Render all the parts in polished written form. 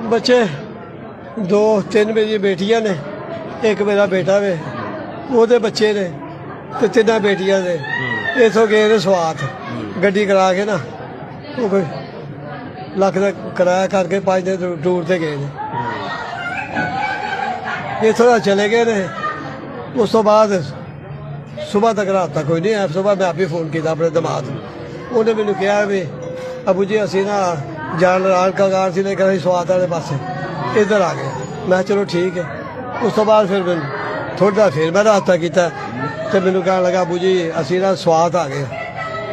बच्चे दो तीन मेरी बेटियां ने, एक मेरा बेटा वे, ਉਹਦੇ ਬੱਚੇ ਨੇ ਤੇ ਤਿੰਨਾਂ ਬੇਟੀਆਂ ਦੇ। इतों गए ने स्वात गड्डी करा के ना, वो कोई लख का किराया करके 5 दिन टूर से गए ने। इतों चले गए ने। उस तो बाद सुबह तक रात तक कोई नहीं आया। सुबह मैं आप ही फोन किया अपने दमाद, उन्हें मैंने कहा भी अबू जी असी ना जान रान कगार से लेकर स्वात वाले पास इधर आ गए। मैं चलो ठीक है। उस तो बाद फिर मैं थोड़ा फिर मैं रास्ता किया तो मैंने कह लगा अबू जी असी ना स्वात आ गए,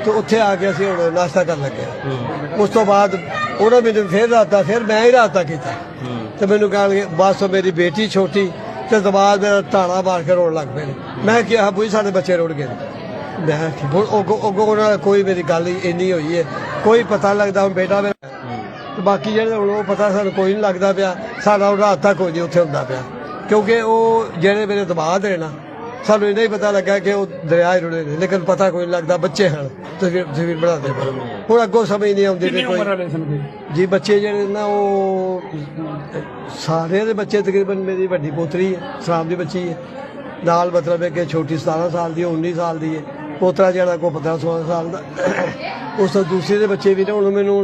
तो उत्थे आके असी हुण नाश्ता कर लगे। उस तो बाद उन्होंने मैंने फिर रास्ता, फिर मैं ही रास्ता किया तो मैंने कह लगे बस मेरी बेटी छोटी तो दबाद मेरा ताना मार के रोन लग पे। मैं क्या अबू जी साढ़े बच्चे रुड़ गए। मैं अगों कोई मेरी गल इन्नी हुई है, कोई पता लगता हूँ बेटा मेरा, बाकी जेह्ड़े हुण वो पता सानूं कोई नहीं लगता पिया। साडा रात तक कोई नहीं उत्थे हुंदा पिया, क्योंकि वो जेह्ड़े मेरे दमाद है ना सानूं इन्ना ही पता लगा कि वो दरिया रुड़े ने, लेकिन पता कोई नहीं लगता। बच्चे हैं तस्वीर बनाते पर हूँ अगों समझ नहीं आती कोई जी। बच्चे जेह्ड़े ना वो सारे दे बच्चे तकरीबन मेरी वड्डी पोतरी है सलाम दी बच्ची है, नाल मतलब है कि छोटी 17 साल दी 19 साल दी है, पोतरा जेह्ड़ा को 15-16 साल का। उस तो दूसरे दे बच्चे भी ने हुण मैनूं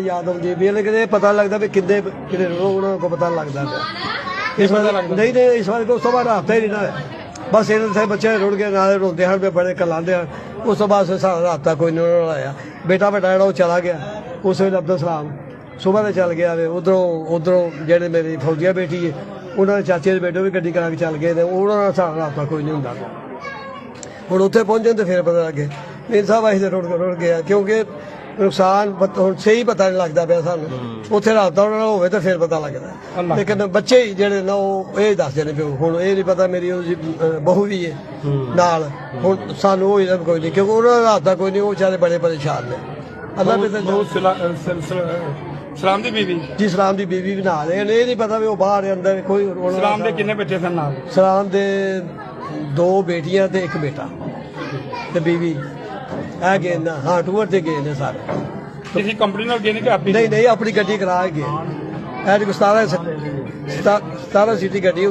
याद आउंदी भी, लेकिन ये पता लगता भी किन्ने उन्होंने को पता लगता इस बार नहीं इस बार उस तो बाद हफ्ता ही नहीं ना बस इन्हें बच्चे रुड़ गए नाले रोंदे हैं पे बड़े कलांदे हैं। उस तो बाद सारा रास्ता कोई नहीं उन्होंने आया। बेटा बेटा जो चला गया उस वे अब्दुल सलाम सुबह में चल गया। उधरों जेह्ड़े मेरी फौजिया बेटी है उन्होंने चाचे के बेटे भी गड्डी करा के चल गए, उन्होंने सारा रास्ता कोई नहीं होंदा। हुण उत्थे पहुंचे तो फिर पता लगे मेरे साहब असीं तो रुड़ गया, क्योंकि नुकसान सही पता नहीं लगता पाया सानूं। उत्थे रास्ता उन्होंने होवे तो फिर पता लगता, लेकिन बच्चे ही जेह्ड़े ना वो ये दसदे ने पिओ। हुण ये नहीं पता मेरी बहू भी है नाल, हुण सानूं होई कोई नहीं, क्योंकि उन्होंने रास्ता कोई नहीं। वो बेचारे बड़े परेशान ने। अल्लाह सलाम दी बीवी जी, सलाम दी बीवी भी नाल है। ये नहीं पता भी वो बाहर अंदर कोई। सलाम दे किन्ने बच्चे सन नाल? सलाम दे 2 बेटियां ते 1 बेटा ते बीवी है गए ना। हाँ टूर से गए ने सारे। किसी कंपनी नाल गए ने कि अपनी? नहीं अपनी गड्डी करा के गए। 17 सीटी गड्डी।